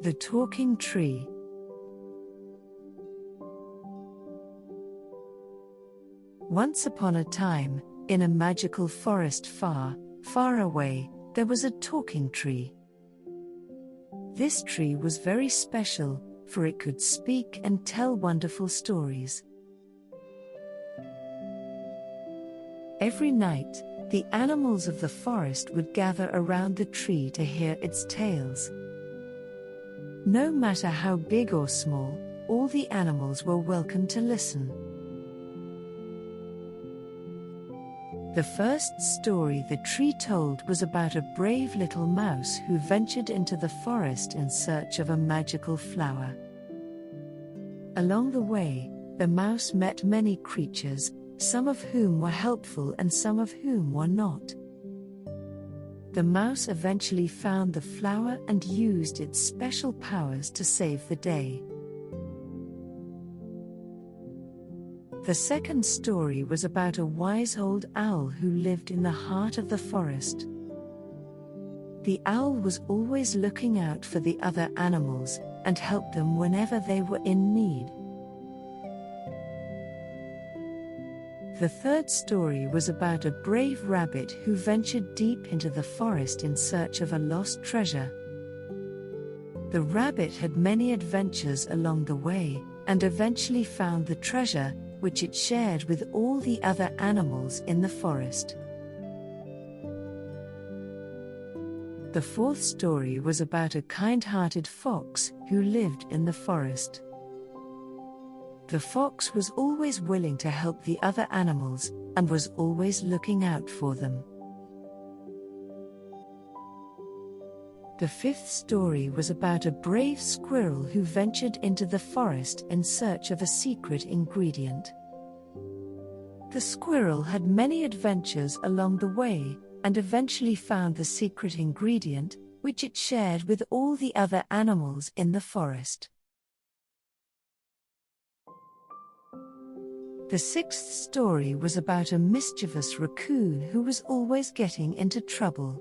The Talking Tree. Once upon a time, in a magical forest far, far away, there was a talking tree. This tree was very special, for it could speak and tell wonderful stories. Every night, the animals of the forest would gather around the tree to hear its tales. No matter how big or small, all the animals were welcome to listen. The first story the tree told was about a brave little mouse who ventured into the forest in search of a magical flower. Along the way, the mouse met many creatures, some of whom were helpful and some of whom were not. The mouse eventually found the flower and used its special powers to save the day. The second story was about a wise old owl who lived in the heart of the forest. The owl was always looking out for the other animals and helped them whenever they were in need. The third story was about a brave rabbit who ventured deep into the forest in search of a lost treasure. The rabbit had many adventures along the way, and eventually found the treasure, which it shared with all the other animals in the forest. The fourth story was about a kind-hearted fox who lived in the forest. The fox was always willing to help the other animals, and was always looking out for them. The fifth story was about a brave squirrel who ventured into the forest in search of a secret ingredient. The squirrel had many adventures along the way, and eventually found the secret ingredient, which it shared with all the other animals in the forest. The sixth story was about a mischievous raccoon who was always getting into trouble.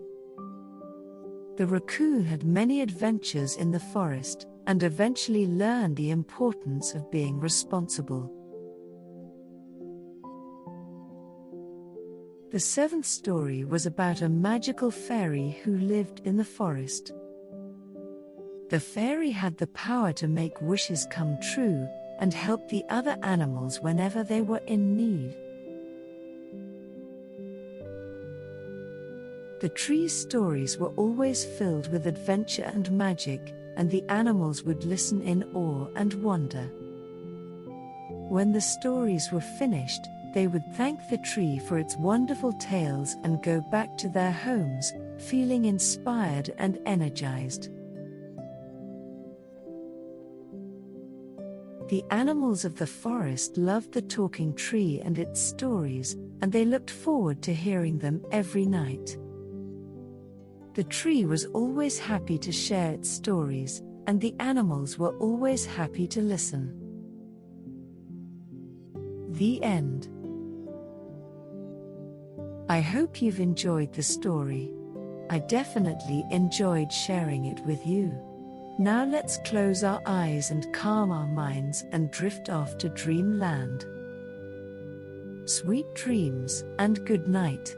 The raccoon had many adventures in the forest, and eventually learned the importance of being responsible. The seventh story was about a magical fairy who lived in the forest. The fairy had the power to make wishes come true, and help the other animals whenever they were in need. The tree's stories were always filled with adventure and magic, and the animals would listen in awe and wonder. When the stories were finished, they would thank the tree for its wonderful tales and go back to their homes, feeling inspired and energized. The animals of the forest loved the talking tree and its stories, and they looked forward to hearing them every night. The tree was always happy to share its stories, and the animals were always happy to listen. The end. I hope you've enjoyed the story. I definitely enjoyed sharing it with you. Now let's close our eyes and calm our minds and drift off to dreamland. Sweet dreams and good night.